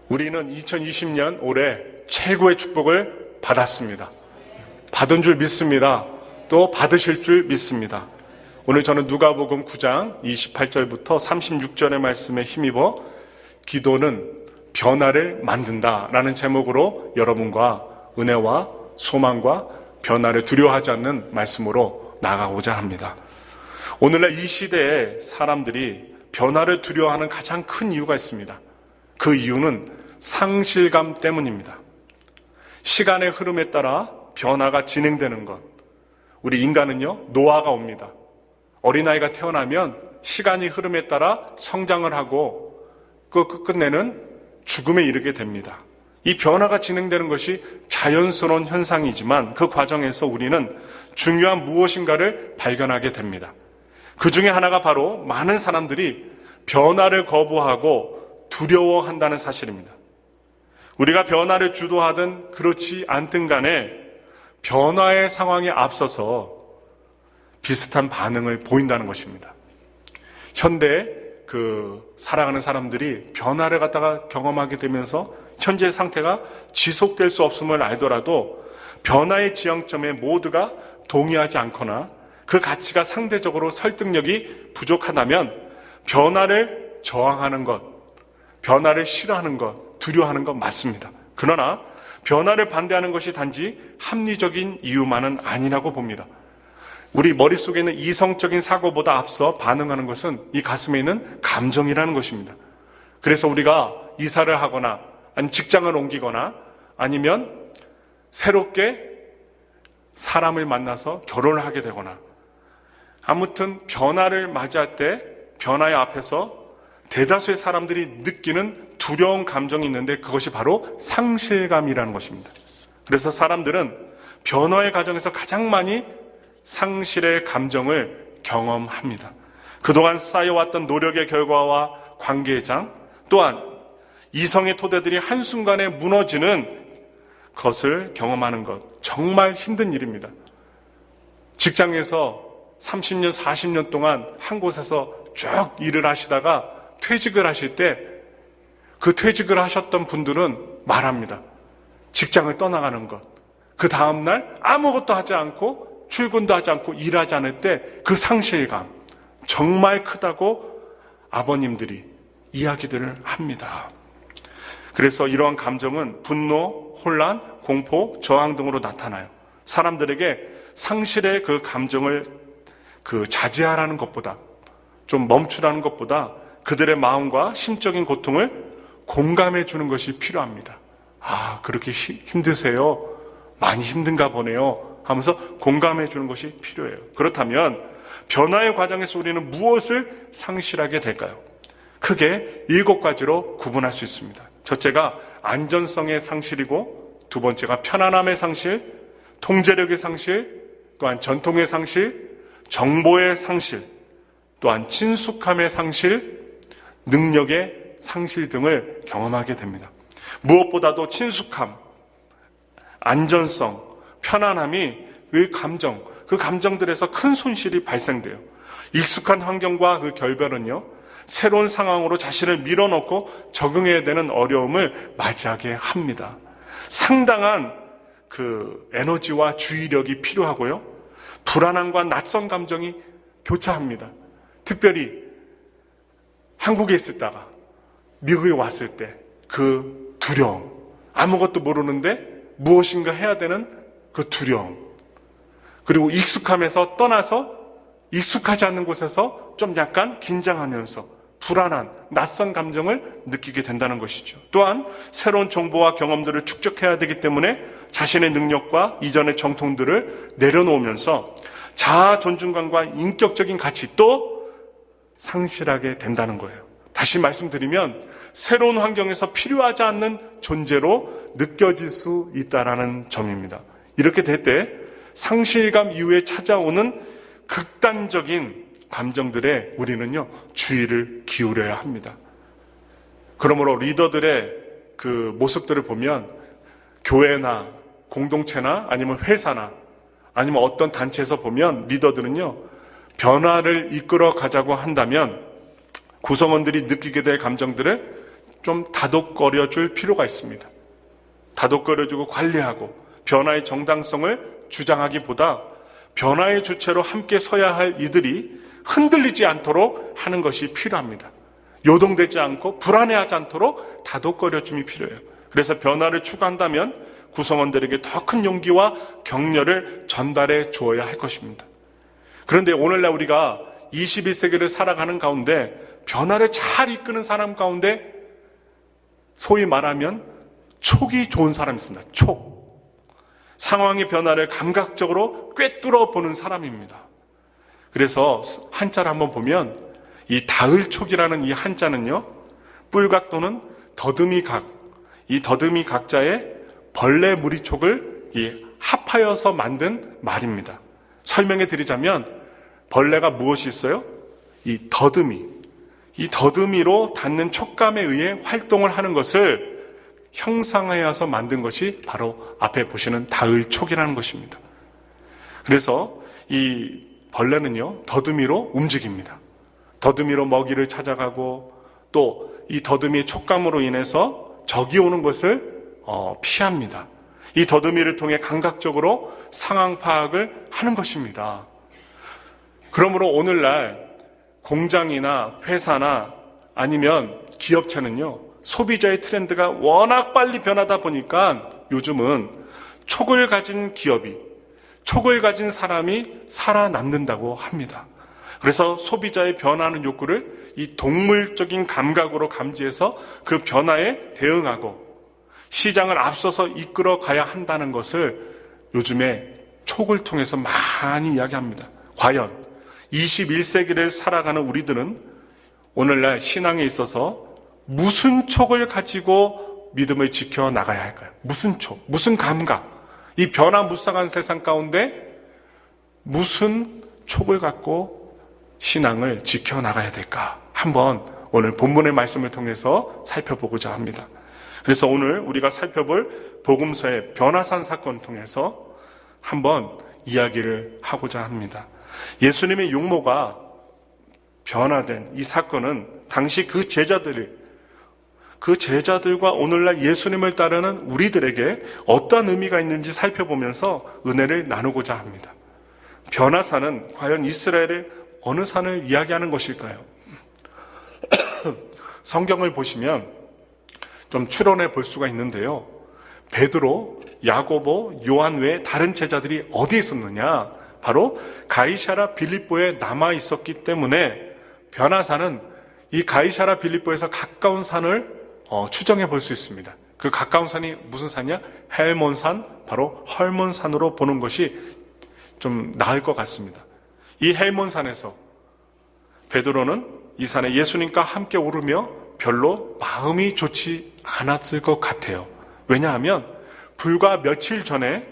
우리는 2020년 올해 최고의 축복을 받았습니다. 받은 줄 믿습니다. 또 받으실 줄 믿습니다. 오늘 저는 누가복음 9장 28절부터 36절의 말씀에 힘입어 기도는 변화를 만든다라는 제목으로 여러분과 은혜와 소망과 변화를 두려워하지 않는 말씀으로 나가고자 합니다. 오늘날 이 시대에 사람들이 변화를 두려워하는 가장 큰 이유가 있습니다. 그 이유는 상실감 때문입니다. 시간의 흐름에 따라 변화가 진행되는 것. 우리 인간은요, 노화가 옵니다. 어린아이가 태어나면 시간이 흐름에 따라 성장을 하고 끝내는 죽음에 이르게 됩니다. 이 변화가 진행되는 것이 자연스러운 현상이지만 그 과정에서 우리는 중요한 무엇인가를 발견하게 됩니다. 그 중에 하나가 바로 많은 사람들이 변화를 거부하고 두려워한다는 사실입니다. 우리가 변화를 주도하든 그렇지 않든 간에 변화의 상황에 앞서서 비슷한 반응을 보인다는 것입니다. 현대 살아가는 사람들이 변화를 갖다가 경험하게 되면서 현재의 상태가 지속될 수 없음을 알더라도 변화의 지향점에 모두가 동의하지 않거나 그 가치가 상대적으로 설득력이 부족하다면 변화를 저항하는 것, 변화를 싫어하는 것, 두려워하는 것 맞습니다. 그러나 변화를 반대하는 것이 단지 합리적인 이유만은 아니라고 봅니다. 우리 머릿속에는 이성적인 사고보다 앞서 반응하는 것은 이 가슴에 있는 감정이라는 것입니다. 그래서 우리가 이사를 하거나 아니면 직장을 옮기거나 아니면 새롭게 사람을 만나서 결혼을 하게 되거나 아무튼 변화를 맞이할 때 변화의 앞에서 대다수의 사람들이 느끼는 두려운 감정이 있는데 그것이 바로 상실감이라는 것입니다. 그래서 사람들은 변화의 과정에서 가장 많이 상실의 감정을 경험합니다. 그동안 쌓여왔던 노력의 결과와 관계의 장, 또한 이성의 토대들이 한순간에 무너지는 것을 경험하는 것, 정말 힘든 일입니다. 직장에서 30년, 40년 동안 한 곳에서 쭉 일을 하시다가 퇴직을 하실 때 그 퇴직을 하셨던 분들은 말합니다. 직장을 떠나가는 것. 그 다음날 아무것도 하지 않고 출근도 하지 않고 일하지 않을 때 그 상실감 정말 크다고 아버님들이 이야기들을 합니다. 그래서 이러한 감정은 분노, 혼란, 공포, 저항 등으로 나타나요. 사람들에게 상실의 그 감정을 자제하라는 것보다 좀 멈추라는 것보다 그들의 마음과 심적인 고통을 공감해 주는 것이 필요합니다. 아, 그렇게 힘드세요? 많이 힘든가 보네요. 하면서 공감해 주는 것이 필요해요. 그렇다면 변화의 과정에서 우리는 무엇을 상실하게 될까요? 크게 7가지로 구분할 수 있습니다. 첫째가 안전성의 상실이고, 두 번째가 편안함의 상실, 통제력의 상실, 또한 전통의 상실, 정보의 상실, 또한 친숙함의 상실, 능력의 상실 등을 경험하게 됩니다. 무엇보다도 친숙함, 안전성, 편안함이 그 감정들에서 큰 손실이 발생돼요. 익숙한 환경과 그 결별은요, 새로운 상황으로 자신을 밀어넣고 적응해야 되는 어려움을 맞이하게 합니다. 상당한 에너지와 주의력이 필요하고요, 불안함과 낯선 감정이 교차합니다. 특별히 한국에 있었다가 미국에 왔을 때 그 두려움, 아무것도 모르는데 무엇인가 해야 되는 그 두려움, 그리고 익숙함에서 떠나서 익숙하지 않는 곳에서 좀 약간 긴장하면서 불안한 낯선 감정을 느끼게 된다는 것이죠. 또한 새로운 정보와 경험들을 축적해야 되기 때문에 자신의 능력과 이전의 정통들을 내려놓으면서 자아 존중감과 인격적인 가치 또 상실하게 된다는 거예요. 다시 말씀드리면 새로운 환경에서 필요하지 않는 존재로 느껴질 수 있다는 점입니다. 이렇게 될 때 상실감 이후에 찾아오는 극단적인 감정들에 우리는요, 주의를 기울여야 합니다. 그러므로 리더들의 그 모습들을 보면 교회나 공동체나 아니면 회사나 아니면 어떤 단체에서 보면 리더들은요, 변화를 이끌어 가자고 한다면 구성원들이 느끼게 될 감정들을 좀 다독거려 줄 필요가 있습니다. 다독거려주고 관리하고 변화의 정당성을 주장하기보다 변화의 주체로 함께 서야 할 이들이 흔들리지 않도록 하는 것이 필요합니다. 요동되지 않고 불안해하지 않도록 다독거려줌이 필요해요. 그래서 변화를 추구한다면 구성원들에게 더 큰 용기와 격려를 전달해 주어야 할 것입니다. 그런데 오늘날 우리가 21세기를 살아가는 가운데 변화를 잘 이끄는 사람 가운데 소위 말하면 촉이 좋은 사람이 있습니다. 촉. 상황의 변화를 감각적으로 꿰뚫어 보는 사람입니다. 그래서 한자를 한번 보면 이 다을촉이라는 이 한자는요, 뿔각 또는 더듬이각, 이 더듬이각자에 벌레 무리촉을 합하여서 만든 말입니다. 설명해 드리자면 벌레가 무엇이 있어요? 이 더듬이로 닿는 촉감에 의해 활동을 하는 것을 형상하여서 만든 것이 바로 앞에 보시는 다을촉이라는 것입니다. 그래서 이 벌레는요, 더듬이로 움직입니다. 더듬이로 먹이를 찾아가고 또 이 더듬이의 촉감으로 인해서 적이 오는 것을 피합니다. 이 더듬이를 통해 감각적으로 상황 파악을 하는 것입니다. 그러므로 오늘날 공장이나 회사나 아니면 기업체는요, 소비자의 트렌드가 워낙 빨리 변하다 보니까 요즘은 촉을 가진 기업이, 촉을 가진 사람이 살아남는다고 합니다. 그래서 소비자의 변화하는 욕구를 이 동물적인 감각으로 감지해서 그 변화에 대응하고 시장을 앞서서 이끌어 가야 한다는 것을 요즘에 촉을 통해서 많이 이야기합니다. 과연 21세기를 살아가는 우리들은 오늘날 신앙에 있어서 무슨 촉을 가지고 믿음을 지켜나가야 할까요? 무슨 촉, 무슨 감각, 이 변화무쌍한 세상 가운데 무슨 촉을 갖고 신앙을 지켜나가야 될까? 한번 오늘 본문의 말씀을 통해서 살펴보고자 합니다. 그래서 오늘 우리가 살펴볼 복음서의 변화산 사건을 통해서 한번 이야기를 하고자 합니다. 예수님의 용모가 변화된 이 사건은 당시 그 제자들과 오늘날 예수님을 따르는 우리들에게 어떤 의미가 있는지 살펴보면서 은혜를 나누고자 합니다. 변화산은 과연 이스라엘의 어느 산을 이야기하는 것일까요? 성경을 보시면 좀 추론해 볼 수가 있는데요. 베드로, 야고보, 요한 외에 다른 제자들이 어디에 있었느냐? 바로 가이사랴 빌립보에 남아 있었기 때문에 변화산은 이 가이사랴 빌립보에서 가까운 산을 추정해 볼 수 있습니다. 그 가까운 산이 무슨 산이야? 헬몬산, 바로 헐몬산으로 보는 것이 좀 나을 것 같습니다. 이 헬몬산에서 베드로는 이 산에 예수님과 함께 오르며 별로 마음이 좋지 않았을 것 같아요. 왜냐하면 불과 며칠 전에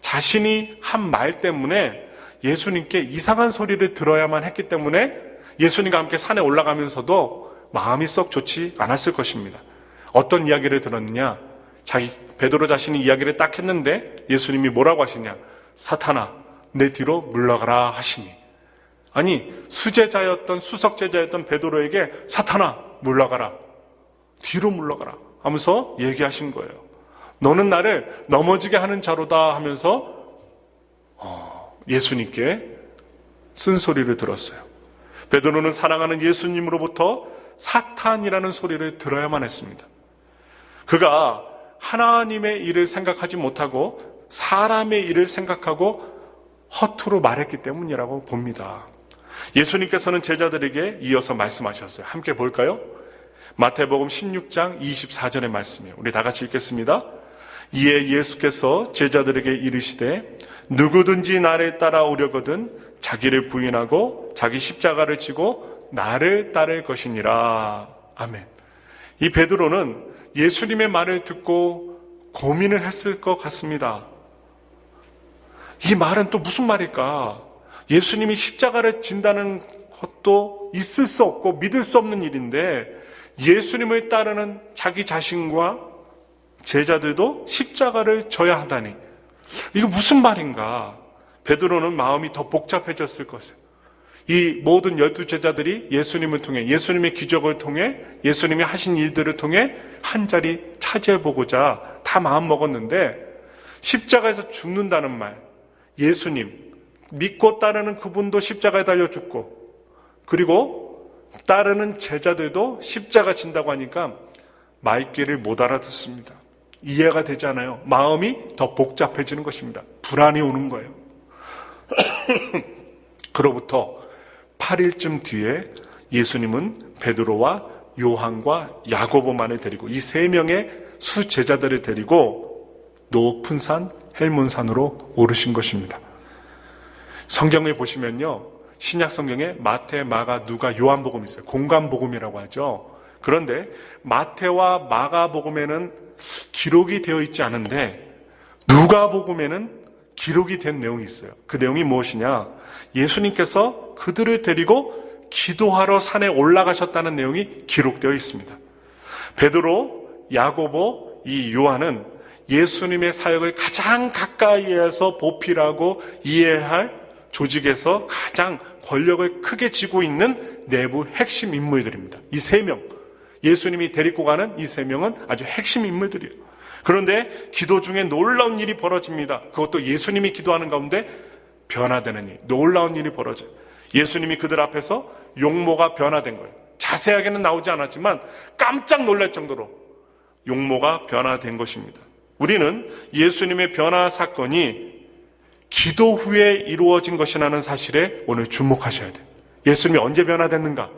자신이 한 말 때문에 예수님께 이상한 소리를 들어야만 했기 때문에 예수님과 함께 산에 올라가면서도 마음이 썩 좋지 않았을 것입니다. 어떤 이야기를 들었느냐? 베드로 자신이 이야기를 딱 했는데 예수님이 뭐라고 하시냐? 사탄아, 내 뒤로 물러가라 하시니. 아니, 수석제자였던 베드로에게 사탄아, 물러가라. 뒤로 물러가라 하면서 얘기하신 거예요. 너는 나를 넘어지게 하는 자로다 하면서 예수님께 쓴소리를 들었어요. 베드로는 사랑하는 예수님으로부터 사탄이라는 소리를 들어야만 했습니다. 그가 하나님의 일을 생각하지 못하고 사람의 일을 생각하고 허투루 말했기 때문이라고 봅니다. 예수님께서는 제자들에게 이어서 말씀하셨어요. 함께 볼까요? 마태복음 16장 24절의 말씀이에요. 우리 다 같이 읽겠습니다. 이에 예수께서 제자들에게 이르시되 누구든지 나를 따라오려거든 자기를 부인하고 자기 십자가를 지고 나를 따를 것이니라. 아멘. 이 베드로는 예수님의 말을 듣고 고민을 했을 것 같습니다. 이 말은 또 무슨 말일까? 예수님이 십자가를 진다는 것도 있을 수 없고 믿을 수 없는 일인데 예수님을 따르는 자기 자신과 제자들도 십자가를 져야 한다니, 이거 무슨 말인가? 베드로는 마음이 더 복잡해졌을 것이에요. 이 모든 12제자들이 예수님을 통해, 예수님의 기적을 통해, 예수님이 하신 일들을 통해 한 자리 차지해보고자 다 마음 먹었는데, 십자가에서 죽는다는 말, 예수님 믿고 따르는 그분도 십자가에 달려 죽고, 그리고 따르는 제자들도 십자가 진다고 하니까 말귀를 못 알아듣습니다. 이해가 되지 않아요. 마음이 더 복잡해지는 것입니다. 불안이 오는 거예요. 그로부터 8일쯤 뒤에 예수님은 베드로와 요한과 야고보만을 데리고, 이 세 명의 수제자들을 데리고 높은 산 헬몬산으로 오르신 것입니다. 성경에 보시면요, 신약 성경에 마태, 마가, 누가, 요한복음이 있어요. 공간복음이라고 하죠. 그런데 마태와 마가복음에는 기록이 되어 있지 않은데 누가복음에는 기록이 된 내용이 있어요. 그 내용이 무엇이냐? 예수님께서 그들을 데리고 기도하러 산에 올라가셨다는 내용이 기록되어 있습니다. 베드로, 야고보, 이 요한은 예수님의 사역을 가장 가까이에서 보필하고 이해할 조직에서 가장 권력을 크게 쥐고 있는 내부 핵심 인물들입니다. 이 세 명, 예수님이 데리고 가는 이 세 명은 아주 핵심 인물들이에요. 그런데 기도 중에 놀라운 일이 벌어집니다. 그것도 예수님이 기도하는 가운데 변화되는 일, 놀라운 일이 벌어져요. 예수님이 그들 앞에서 용모가 변화된 거예요. 자세하게는 나오지 않았지만 깜짝 놀랄 정도로 용모가 변화된 것입니다. 우리는 예수님의 변화 사건이 기도 후에 이루어진 것이라는 사실에 오늘 주목하셔야 돼요. 예수님이 언제 변화됐는가?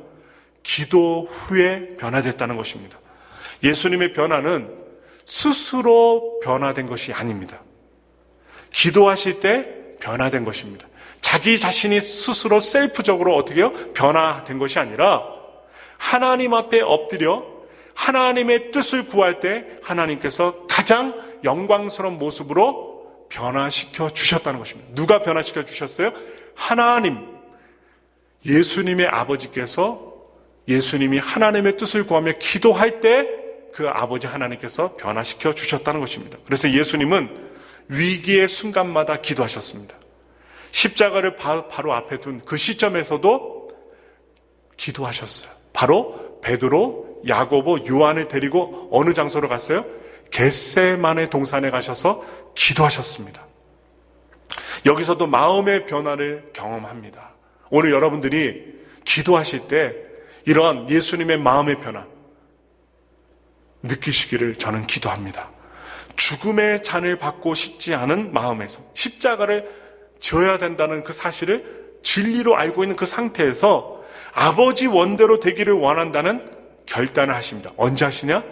기도 후에 변화됐다는 것입니다. 예수님의 변화는 스스로 변화된 것이 아닙니다. 기도하실 때 변화된 것입니다. 자기 자신이 스스로 셀프적으로 어떻게 해요? 변화된 것이 아니라 하나님 앞에 엎드려 하나님의 뜻을 구할 때 하나님께서 가장 영광스러운 모습으로 변화시켜 주셨다는 것입니다. 누가 변화시켜 주셨어요? 하나님, 예수님의 아버지께서 예수님이 하나님의 뜻을 구하며 기도할 때 그 아버지 하나님께서 변화시켜 주셨다는 것입니다. 그래서 예수님은 위기의 순간마다 기도하셨습니다. 십자가를 바로 앞에 둔 그 시점에서도 기도하셨어요. 바로 베드로, 야고보, 요한을 데리고 어느 장소로 갔어요? 겟세마네 동산에 가셔서 기도하셨습니다. 여기서도 마음의 변화를 경험합니다. 오늘 여러분들이 기도하실 때 이런 예수님의 마음의 변화 느끼시기를 저는 기도합니다. 죽음의 잔을 받고 싶지 않은 마음에서 십자가를 져야 된다는 그 사실을 진리로 알고 있는 그 상태에서 아버지 원대로 되기를 원한다는 결단을 하십니다. 언제 하시냐?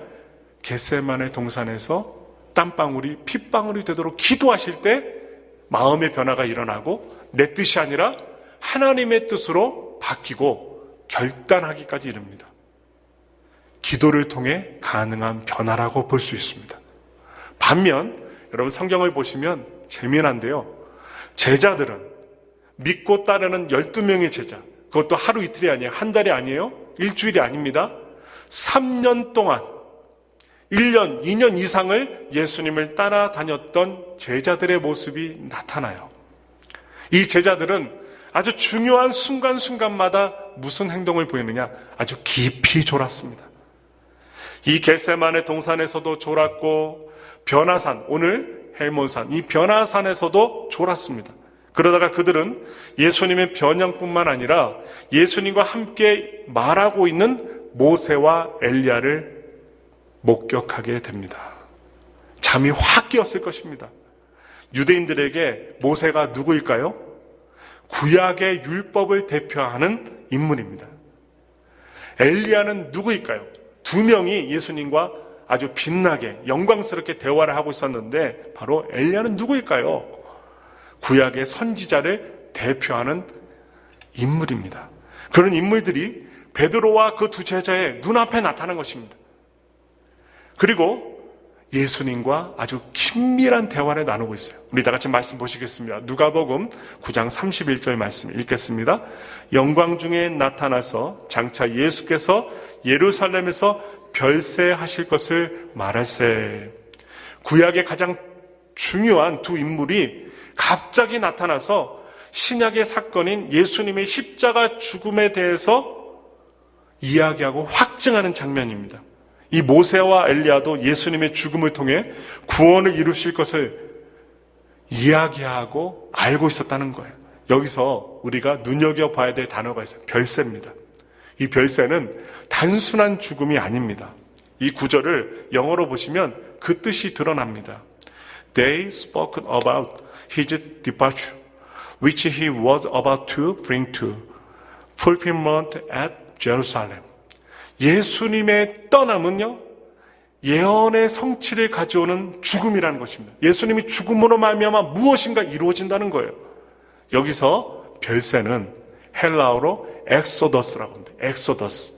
겟세마네 동산에서 땀방울이 핏방울이 되도록 기도하실 때 마음의 변화가 일어나고 내 뜻이 아니라 하나님의 뜻으로 바뀌고 결단하기까지 이릅니다. 기도를 통해 가능한 변화라고 볼 수 있습니다. 반면 여러분 성경을 보시면 재미난데요. 제자들은 믿고 따르는 12명의 제자, 그것도 하루 이틀이 아니에요. 한 달이 아니에요. 일주일이 아닙니다. 3년 동안 1년, 2년 이상을 예수님을 따라다녔던 제자들의 모습이 나타나요. 이 제자들은 아주 중요한 순간순간마다 무슨 행동을 보이느냐? 아주 깊이 졸았습니다. 이 겟세마네 동산에서도 졸았고 변화산, 오늘 헬몬산, 이 변화산에서도 졸았습니다. 그러다가 그들은 예수님의 변형뿐만 아니라 예수님과 함께 말하고 있는 모세와 엘리야를 목격하게 됩니다. 잠이 확 깨었을 것입니다. 유대인들에게 모세가 누구일까요? 구약의 율법을 대표하는 인물입니다. 엘리야는 누구일까요? 두 명이 예수님과 아주 빛나게 영광스럽게 대화를 하고 있었는데 바로 엘리야는 누구일까요? 구약의 선지자를 대표하는 인물입니다. 그런 인물들이 베드로와 그 두 제자의 눈앞에 나타난 것입니다. 그리고 예수님과 아주 긴밀한 대화를 나누고 있어요. 우리 다 같이 말씀 보시겠습니다. 누가복음 9장 31절 말씀 읽겠습니다. 영광 중에 나타나서 장차 예수께서 예루살렘에서 별세하실 것을 말할세. 구약의 가장 중요한 두 인물이 갑자기 나타나서 신약의 사건인 예수님의 십자가 죽음에 대해서 이야기하고 확증하는 장면입니다. 이 모세와 엘리야도 예수님의 죽음을 통해 구원을 이루실 것을 이야기하고 알고 있었다는 거예요. 여기서 우리가 눈여겨봐야 될 단어가 있어요. 별세입니다. 이 별세는 단순한 죽음이 아닙니다. 이 구절을 영어로 보시면 그 뜻이 드러납니다. They spoke about his departure, which he was about to bring to fulfillment at Jerusalem. 예수님의 떠남은요, 예언의 성취를 가져오는 죽음이라는 것입니다. 예수님이 죽음으로 말미암아 무엇인가 이루어진다는 거예요. 여기서 별세는 헬라어로 엑소더스라고 합니다. 엑소더스.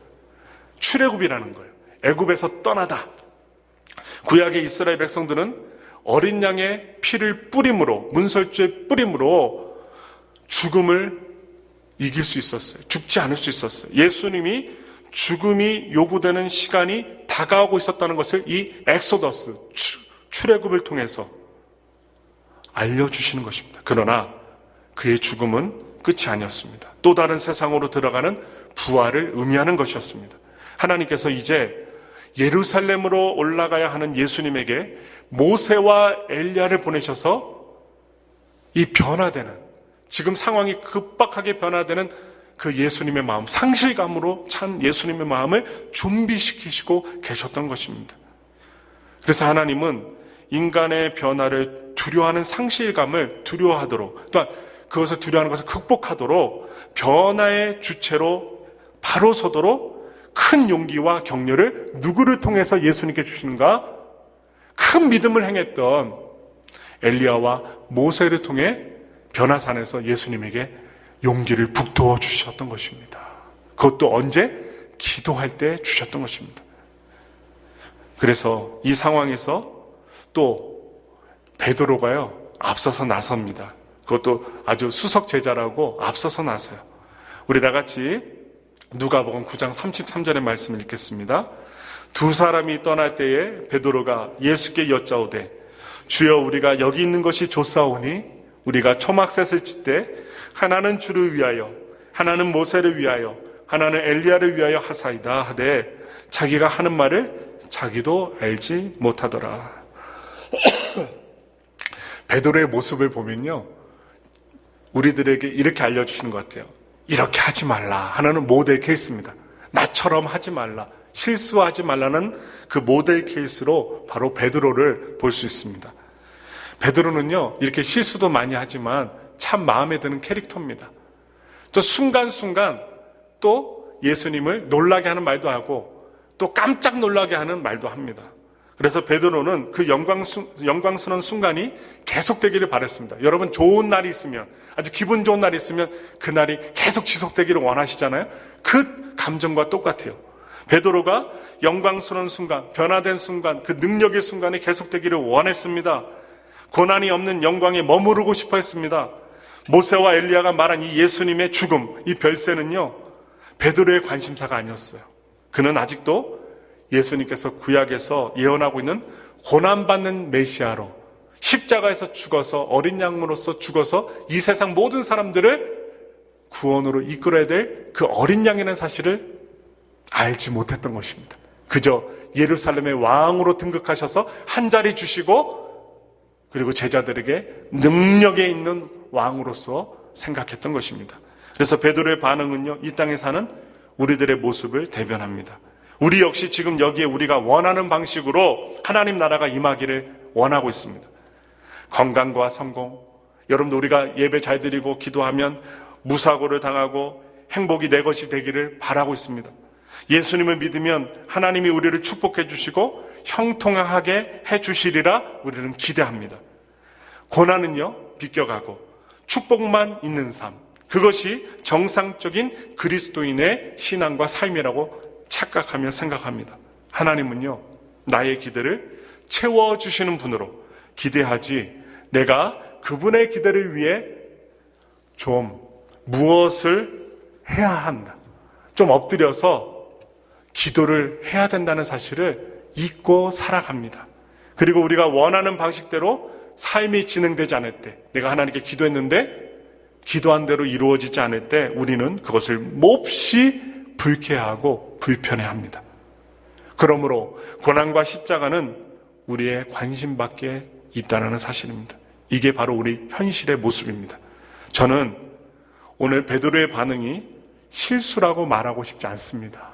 출애굽이라는 거예요. 애굽에서 떠나다. 구약의 이스라엘 백성들은 어린 양의 피를 뿌림으로, 문설주의 뿌림으로 죽음을 이길 수 있었어요. 죽지 않을 수 있었어요. 예수님이 죽음이 요구되는 시간이 다가오고 있었다는 것을 이 엑소더스, 출애굽을 통해서 알려주시는 것입니다. 그러나 그의 죽음은 끝이 아니었습니다. 또 다른 세상으로 들어가는 부활을 의미하는 것이었습니다. 하나님께서 이제 예루살렘으로 올라가야 하는 예수님에게 모세와 엘리야를 보내셔서 이 변화되는, 지금 상황이 급박하게 변화되는 그 예수님의 마음, 상실감으로 찬 예수님의 마음을 준비시키시고 계셨던 것입니다. 그래서 하나님은 인간의 변화를 두려워하는 상실감을 두려워하도록, 또한 그것을 두려워하는 것을 극복하도록 변화의 주체로 바로 서도록 큰 용기와 격려를 누구를 통해서 예수님께 주시는가? 큰 믿음을 행했던 엘리야와 모세를 통해 변화산에서 예수님에게 용기를 북돋워 주셨던 것입니다. 그것도 언제? 기도할 때 주셨던 것입니다. 그래서 이 상황에서 또 베드로가요, 앞서서 나섭니다. 그것도 아주 수석 제자라고 앞서서 나서요. 우리 다 같이 누가복음 9장 33절의 말씀을 읽겠습니다. 두 사람이 떠날 때에 베드로가 예수께 여짜오되 주여 우리가 여기 있는 것이 좋사오니 우리가 초막셋을 칠 때 하나는 주를 위하여 하나는 모세를 위하여 하나는 엘리야를 위하여 하사이다 하되 자기가 하는 말을 자기도 알지 못하더라. 베드로의 모습을 보면요, 우리들에게 이렇게 알려주시는 것 같아요. 이렇게 하지 말라 하나는 모델 케이스입니다. 나처럼 하지 말라, 실수하지 말라는 그 모델 케이스로 바로 베드로를 볼 수 있습니다. 베드로는요, 이렇게 실수도 많이 하지만 참 마음에 드는 캐릭터입니다. 또 순간순간 또 예수님을 놀라게 하는 말도 하고 또 깜짝 놀라게 하는 말도 합니다. 그래서 베드로는 그 영광스러운 순간이 계속되기를 바랬습니다. 여러분, 좋은 날이 있으면, 아주 기분 좋은 날이 있으면 그 날이 계속 지속되기를 원하시잖아요. 그 감정과 똑같아요. 베드로가 영광스러운 순간, 변화된 순간, 그 능력의 순간이 계속되기를 원했습니다. 고난이 없는 영광에 머무르고 싶어 했습니다. 모세와 엘리야가 말한 이 예수님의 죽음, 이 별세는요, 베드로의 관심사가 아니었어요. 그는 아직도 예수님께서 구약에서 예언하고 있는 고난받는 메시아로 십자가에서 죽어서 어린 양으로서 죽어서 이 세상 모든 사람들을 구원으로 이끌어야 될 그 어린 양이라는 사실을 알지 못했던 것입니다. 그저 예루살렘의 왕으로 등극하셔서 한 자리 주시고 그리고 제자들에게 능력에 있는 왕으로서 생각했던 것입니다. 그래서 베드로의 반응은요, 이 땅에 사는 우리들의 모습을 대변합니다. 우리 역시 지금 여기에 우리가 원하는 방식으로 하나님 나라가 임하기를 원하고 있습니다. 건강과 성공, 여러분도 우리가 예배 잘 드리고 기도하면 무사고를 당하고 행복이 내 것이 되기를 바라고 있습니다. 예수님을 믿으면 하나님이 우리를 축복해 주시고 형통하게 해 주시리라 우리는 기대합니다. 고난은요, 비껴가고 축복만 있는 삶, 그것이 정상적인 그리스도인의 신앙과 삶이라고 착각하며 생각합니다. 하나님은요, 나의 기대를 채워주시는 분으로 기대하지, 내가 그분의 기대를 위해 좀 무엇을 해야 한다, 좀 엎드려서 기도를 해야 된다는 사실을 잊고 살아갑니다. 그리고 우리가 원하는 방식대로 삶이 진행되지 않을 때, 내가 하나님께 기도했는데 기도한 대로 이루어지지 않을 때 우리는 그것을 몹시 불쾌하고 불편해합니다. 그러므로 고난과 십자가는 우리의 관심 밖에 있다는 사실입니다. 이게 바로 우리 현실의 모습입니다. 저는 오늘 베드로의 반응이 실수라고 말하고 싶지 않습니다.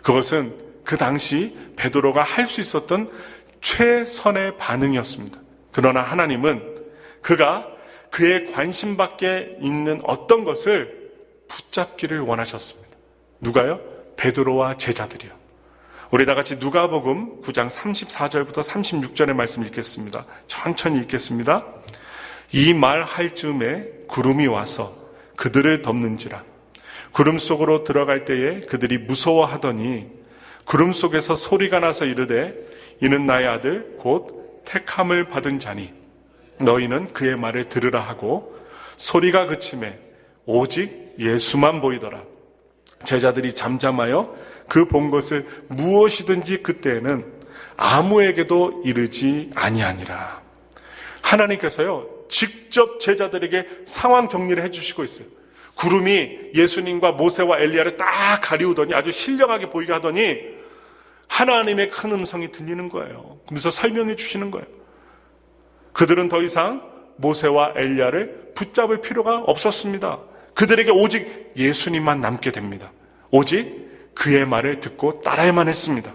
그것은 그 당시 베드로가 할 수 있었던 최선의 반응이었습니다. 그러나 하나님은 그가 그의 관심 밖에 있는 어떤 것을 붙잡기를 원하셨습니다. 누가요? 베드로와 제자들이요. 우리 다 같이 누가복음 9장 34절부터 36절의 말씀 읽겠습니다. 천천히 읽겠습니다. 이 말 할 즈음에 구름이 와서 그들을 덮는지라. 구름 속으로 들어갈 때에 그들이 무서워하더니 구름 속에서 소리가 나서 이르되 이는 나의 아들 곧 택함을 받은 자니 너희는 그의 말을 들으라 하고 소리가 그침에 오직 예수만 보이더라. 제자들이 잠잠하여 그 본 것을 무엇이든지 그때에는 아무에게도 이르지 아니하니라. 하나님께서요 직접 제자들에게 상황 정리를 해주시고 있어요. 구름이 예수님과 모세와 엘리야를 딱 가리우더니 아주 신령하게 보이게 하더니 하나님의 큰 음성이 들리는 거예요. 그러면서 설명해 주시는 거예요. 그들은 더 이상 모세와 엘리야를 붙잡을 필요가 없었습니다. 그들에게 오직 예수님만 남게 됩니다. 오직 그의 말을 듣고 따라야만 했습니다.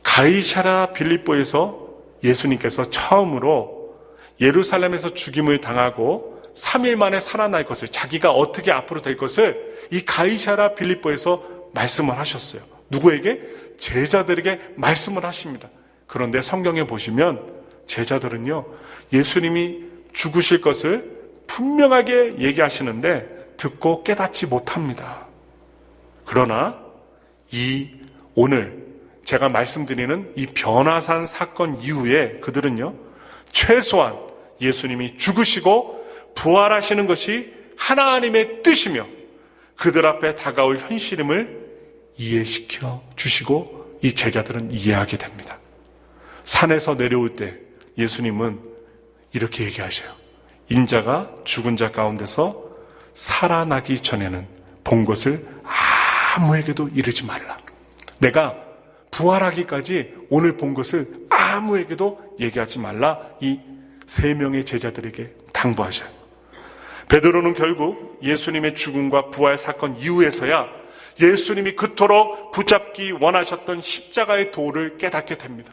가이사랴 빌립보에서 예수님께서 처음으로 예루살렘에서 죽임을 당하고 3일 만에 살아날 것을, 자기가 어떻게 앞으로 될 것을 이 가이사랴 빌립보에서 말씀을 하셨어요. 누구에게? 제자들에게 말씀을 하십니다. 그런데 성경에 보시면 제자들은요 예수님이 죽으실 것을 분명하게 얘기하시는데 듣고 깨닫지 못합니다. 그러나 오늘 제가 말씀드리는 이 변화산 사건 이후에 그들은요 최소한 예수님이 죽으시고 부활하시는 것이 하나님의 뜻이며 그들 앞에 다가올 현실임을 이해시켜 주시고 이 제자들은 이해하게 됩니다. 산에서 내려올 때 예수님은 이렇게 얘기하셔요. 인자가 죽은 자 가운데서 살아나기 전에는 본 것을 아무에게도 이르지 말라. 내가 부활하기까지 오늘 본 것을 아무에게도 얘기하지 말라. 이 3명의 제자들에게 당부하셔요. 베드로는 결국 예수님의 죽음과 부활 사건 이후에서야 예수님이 그토록 붙잡기 원하셨던 십자가의 도를 깨닫게 됩니다.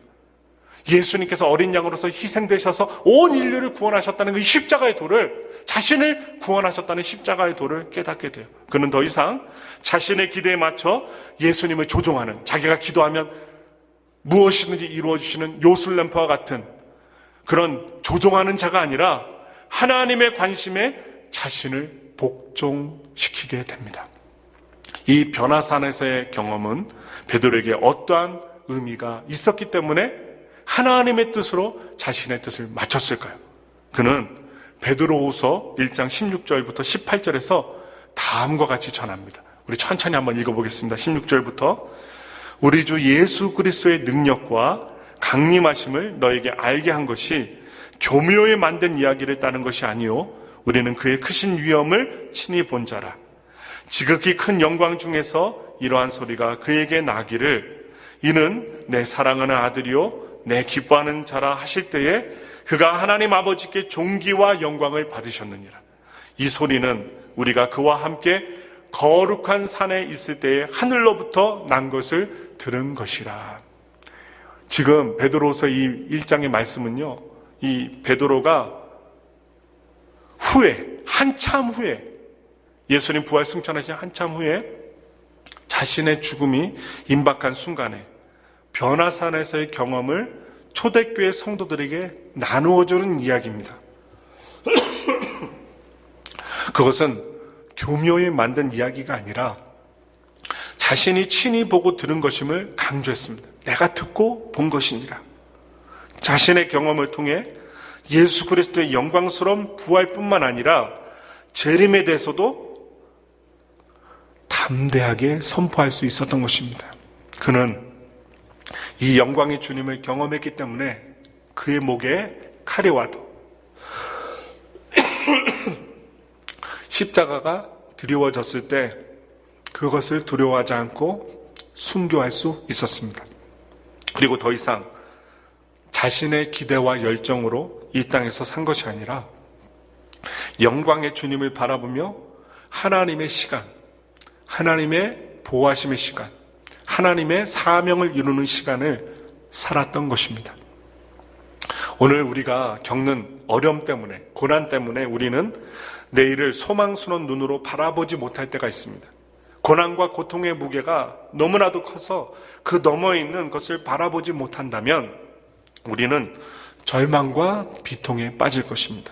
예수님께서 어린 양으로서 희생되셔서 온 인류를 구원하셨다는 그 십자가의 도를, 자신을 구원하셨다는 십자가의 도를 깨닫게 돼요. 그는 더 이상 자신의 기대에 맞춰 예수님을 조종하는, 자기가 기도하면 무엇이든지 이루어주시는 요술램프와 같은 그런 조종하는 자가 아니라 하나님의 관심에 자신을 복종시키게 됩니다. 이 변화산에서의 경험은 베드로에게 어떠한 의미가 있었기 때문에 하나님의 뜻으로 자신의 뜻을 맞췄을까요? 그는 베드로후서 1장 16절부터 18절에서 다음과 같이 전합니다. 우리 천천히 한번 읽어보겠습니다. 16절부터 우리 주 예수 그리스도의 능력과 강림하심을 너에게 알게 한 것이 교묘에 만든 이야기를 따른 것이 아니요 우리는 그의 크신 위엄을 친히 본 자라. 지극히 큰 영광 중에서 이러한 소리가 그에게 나기를 이는 내 사랑하는 아들이요 내 기뻐하는 자라 하실 때에 그가 하나님 아버지께 존귀와 영광을 받으셨느니라. 이 소리는 우리가 그와 함께 거룩한 산에 있을 때에 하늘로부터 난 것을 들은 것이라. 지금 베드로서 이 1장의 말씀은요, 이 베드로가 한참 후에 예수님 부활 승천하신 한참 후에 자신의 죽음이 임박한 순간에 변화산에서의 경험을 초대교회 성도들에게 나누어주는 이야기입니다. 그것은 교묘히 만든 이야기가 아니라 자신이 친히 보고 들은 것임을 강조했습니다. 내가 듣고 본 것이니라. 자신의 경험을 통해 예수 그리스도의 영광스러운 부활뿐만 아니라 재림에 대해서도 담대하게 선포할 수 있었던 것입니다. 그는 이 영광의 주님을 경험했기 때문에 그의 목에 칼이 와도 십자가가 드리워졌을 때 그것을 두려워하지 않고 순교할 수 있었습니다. 그리고 더 이상 자신의 기대와 열정으로 이 땅에서 산 것이 아니라 영광의 주님을 바라보며 하나님의 시간, 하나님의 보호하심의 시간, 하나님의 사명을 이루는 시간을 살았던 것입니다. 오늘 우리가 겪는 어려움 때문에, 고난 때문에 우리는 내일을 소망스러운 눈으로 바라보지 못할 때가 있습니다. 고난과 고통의 무게가 너무나도 커서 그 너머에 있는 것을 바라보지 못한다면 우리는 절망과 비통에 빠질 것입니다.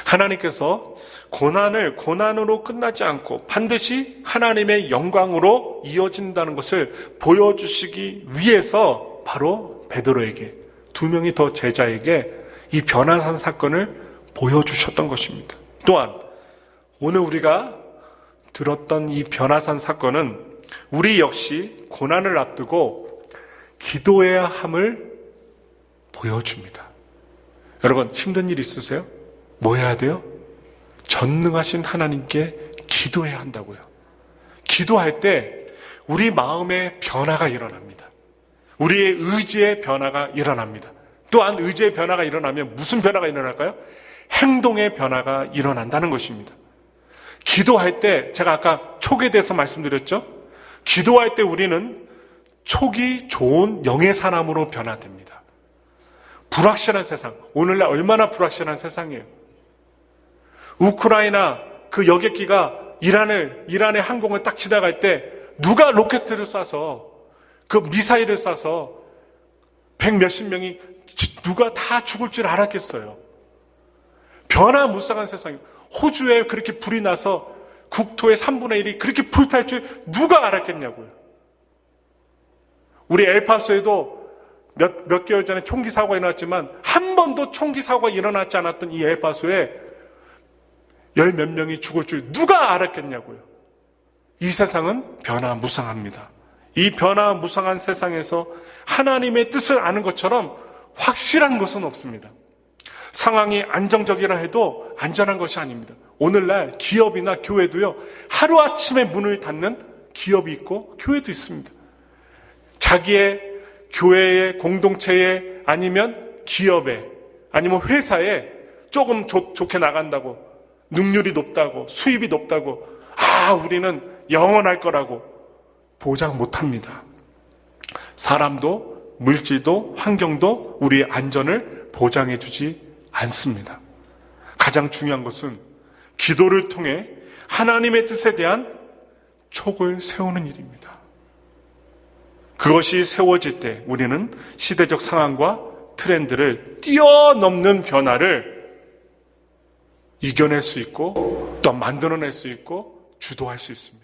하나님께서 고난을 고난으로 끝나지 않고 반드시 하나님의 영광으로 이어진다는 것을 보여주시기 위해서 바로 베드로에게, 2명이 더 제자에게 이 변화산 사건을 보여주셨던 것입니다. 또한 오늘 우리가 들었던 이 변화산 사건은 우리 역시 고난을 앞두고 기도해야 함을 보여줍니다. 여러분, 힘든 일 있으세요? 뭐 해야 돼요? 전능하신 하나님께 기도해야 한다고요. 기도할 때 우리 마음의 변화가 일어납니다. 우리의 의지의 변화가 일어납니다. 또한 의지의 변화가 일어나면 무슨 변화가 일어날까요? 행동의 변화가 일어난다는 것입니다. 기도할 때, 제가 아까 촉에 대해서 말씀드렸죠? 기도할 때 우리는 촉이 좋은 영의 사람으로 변화됩니다. 불확실한 세상, 오늘날 얼마나 불확실한 세상이에요. 우크라이나 그 여객기가 이란의 항공을 딱 지나갈 때 누가 로켓을 쏴서 그 미사일을 쏴서 100몇십 명이 누가 다 죽을 줄 알았겠어요. 변화무쌍한 세상이에요. 호주에 그렇게 불이 나서 국토의 3분의 1이 그렇게 불탈 줄 누가 알았겠냐고요. 우리 엘파소에도 몇 개월 전에 총기 사고가 일어났지만 한 번도 총기 사고가 일어나지 않았던 이 엘파소에 10몇 명이 죽을 줄 누가 알았겠냐고요. 이 세상은 변화무쌍합니다. 이 변화무쌍한 세상에서 하나님의 뜻을 아는 것처럼 확실한 것은 없습니다. 상황이 안정적이라 해도 안전한 것이 아닙니다. 오늘날 기업이나 교회도요, 하루아침에 문을 닫는 기업이 있고 교회도 있습니다. 자기의 교회의 공동체에 아니면 기업에 아니면 회사에 조금 좋게 나간다고, 능률이 높다고, 수입이 높다고, 우리는 영원할 거라고 보장 못합니다. 사람도 물질도 환경도 우리의 안전을 보장해 주지 않습니다. 가장 중요한 것은 기도를 통해 하나님의 뜻에 대한 촉을 세우는 일입니다. 그것이 세워질 때 우리는 시대적 상황과 트렌드를 뛰어넘는 변화를 이겨낼 수 있고 또 만들어낼 수 있고 주도할 수 있습니다.